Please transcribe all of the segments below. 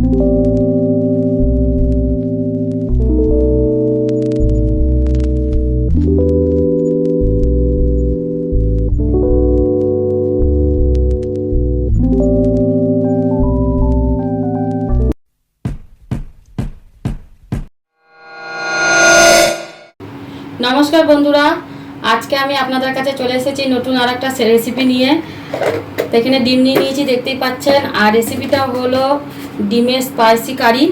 नमस्कार बंधुरा आज के आमी आपनादेर काछे चले एसेछि नतून आरेकटा रेसिपि निये। तो एखाने डिम निये नियेछि देखतेई पाच्छेन और रेसिपिटा हलो डिमेर स्पाइसी कारी।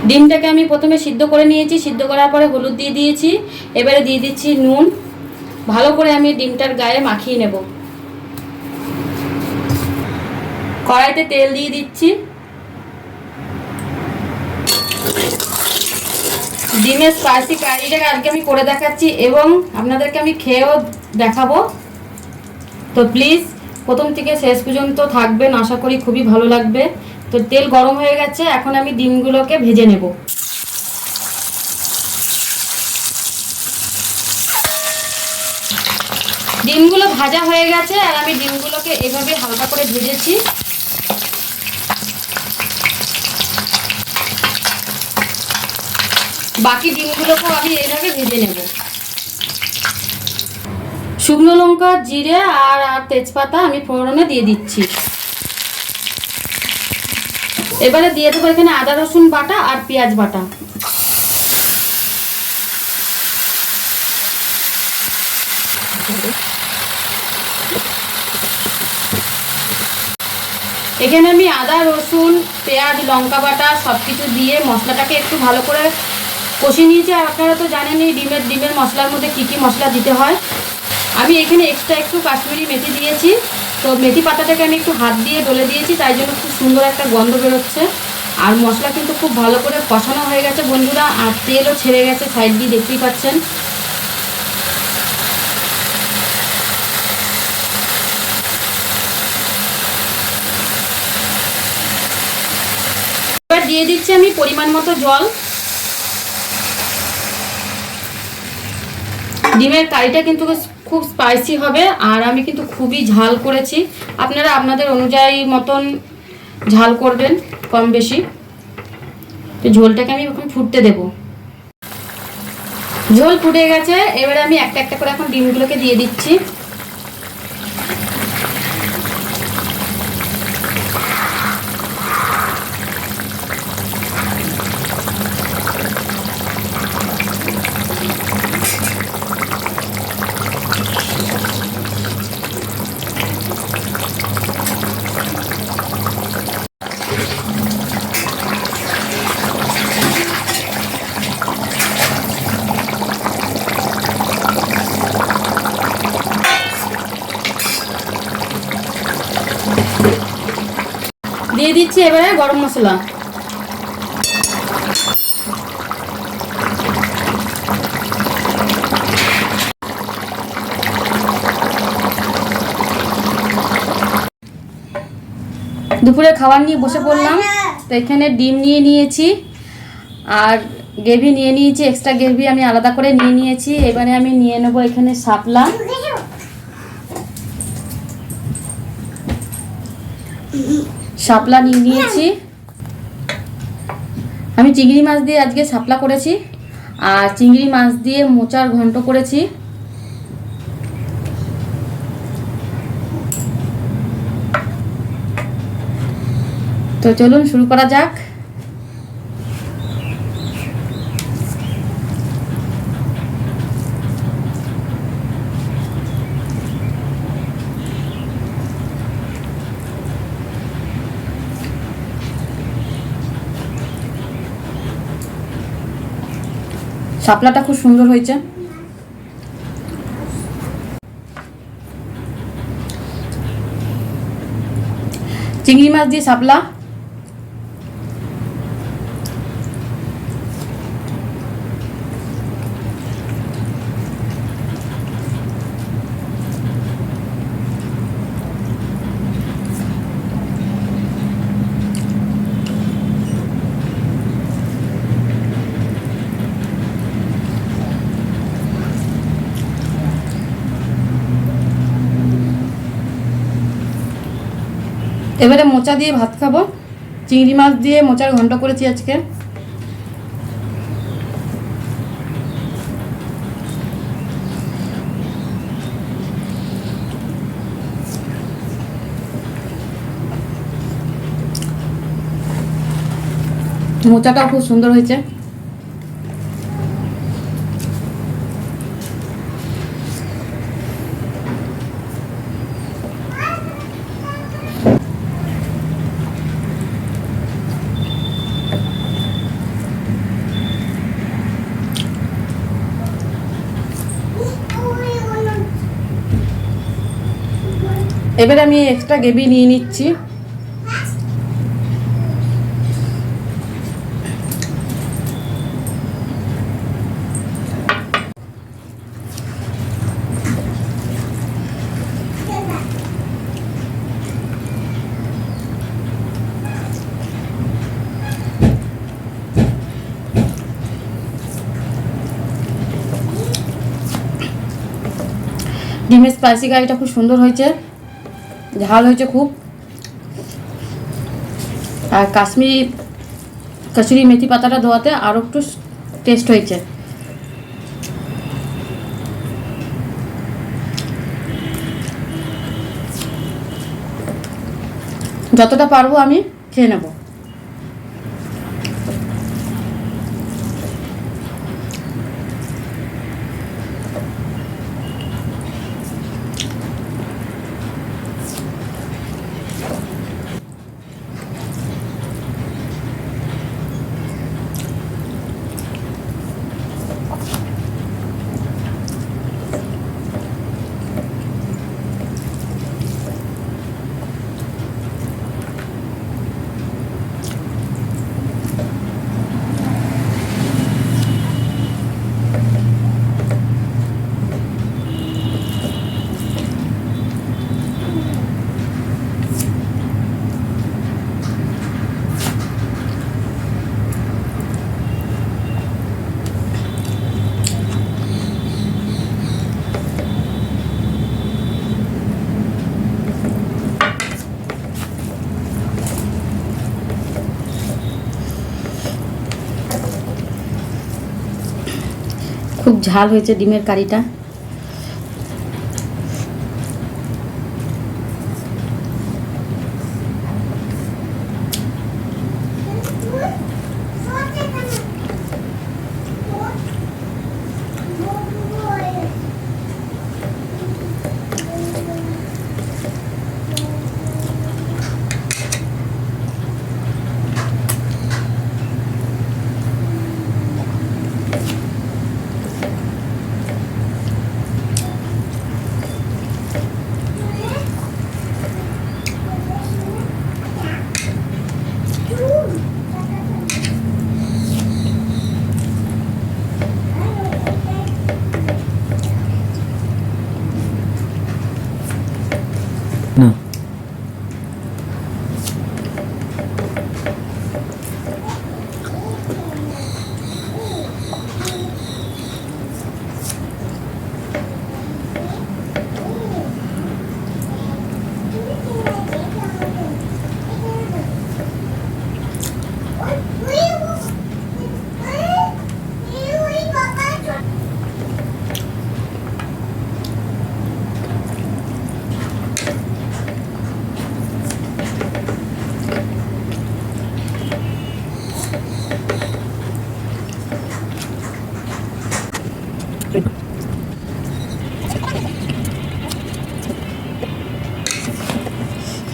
डिमटाके आमी प्रथमे सिद्ध करे नियेछि, सिद्ध करार परे हलुद दिये दियेछि, एबारे दिये दिচ্ছি নুন। भालो करे आमी डिमटार गाये माखिये नेब। कड़ाइते तेल दिये दिচ্ছি। ডিমের স্পাইসি কারিটাকে আজকে আমি করে দেখাচ্ছি এবং আপনাদেরকে আমি খেয়েও দেখাবো। তো প্লিজ প্রথম থেকে শেষ পর্যন্ত থাকবেন, আশা করি খুবই ভালো লাগবে। তো তেল গরম হয়ে গেছে, এখন আমি ডিমগুলোকে ভেজে নেব। ডিমগুলো ভাজা হয়ে গেছে আর আমি ডিমগুলোকে এভাবে হালকা করে ভেজেছি। বাকি ডিমগুলোকেও আমি এইভাবে ভেজে নেব। শুকনো লঙ্কা, জিরে আর তেজপাতা আমি ফোড়নে দিয়ে দিচ্ছি। এবারে দিয়ে দেবো এখানে আদা রসুন বাটা আর পেঁয়াজ বাটা। এখানে আমি আদা রসুন পেঁয়াজ লঙ্কা বাটা সব কিছু দিয়ে মশলাটাকে একটু ভালো করে কষিয়ে নিয়েছি। আর আপনারা তো জানেনই ডিমের মশলার মধ্যে কী কী মশলা দিতে হয়। আমি এখানে এক্সট্রা একটু কাশ্মীরি মেথি দিয়েছি। তো মেথি পাতাটাকে আমি একটু হাত দিয়ে ডলে দিয়েছি, তাই জন্য খুব সুন্দর একটা গন্ধ বেরোচ্ছে। আর মশলা কিন্তু খুব ভালো করে কষানো হয়ে গেছে বন্ধুরা, আর তেলও ছেড়ে গেছে সাইড দিয়ে, দেখতেই পাচ্ছেন। এবার দিয়ে দিচ্ছি আমি পরিমাণ মতো জল। ডিমের কারিটা কিন্তু খুব স্পাইসি হবে আর আমি কিন্তু খুবই ঝাল করেছি। আপনারা আপনাদের অনুযায়ী মতন ঝাল করবেন, কম বেশি। তো ঝোলটাকে আমি এখন ফুটতে দেব। ঝোল ফুটে গেছে, এবারে আমি একটা একটা করে এখন ডিমগুলোকে দিয়ে দিচ্ছি। দিয়ে দিচ্ছি এবারে গরম মশলা। দুপুরে খাবার নিয়ে বসে পড়লাম। তো এখানে ডিম নিয়ে নিয়েছি আর গ্রেভি নিয়ে নিয়েছি, এক্সট্রা গ্রেভি আমি আলাদা করে নিয়ে নিয়েছি। এবারে আমি নিয়ে নেব এখানে শাপলা। শাপলা নিয়ে নিয়েছি। আমি চিংড়ি মাছ দিয়ে আজকে শাপলা করেছি আর চিংড়ি মাছ দিয়ে মোচার ঘন্ট করেছি। তো চলুন শুরু করা যাক। শাপলাটা খুব সুন্দর হয়েছে। চিংড়ি মাছ দিয়ে শাপলা। এবারে মোচা দিয়ে ভাত খাবো। চিংড়ি মাছ দিয়ে মোচার ঘন্ট করেছি আজকে। মোচাটাও খুব সুন্দর হয়েছে। এবারে আমি এক্সট্রা গ্রেভি নিয়ে নিচ্ছি। ডিমের স্পাইসি কারিটা খুব সুন্দর হয়েছে, ঝাল হয়েছে খুব। আর কাশ্মীরি মেথি পাতাটা দেওয়াতে আরও একটু টেস্ট হয়েছে। যতটা পারবো আমি খেয়ে নেব। খুব ঝাল হয়েছে ডিমের কারিটা। না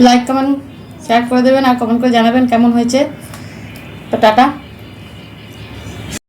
লাইক কমেন্ট শেয়ার করে দেবেন আর কমেন্ট করে জানাবেন কেমন হয়েছে। তো টাটা।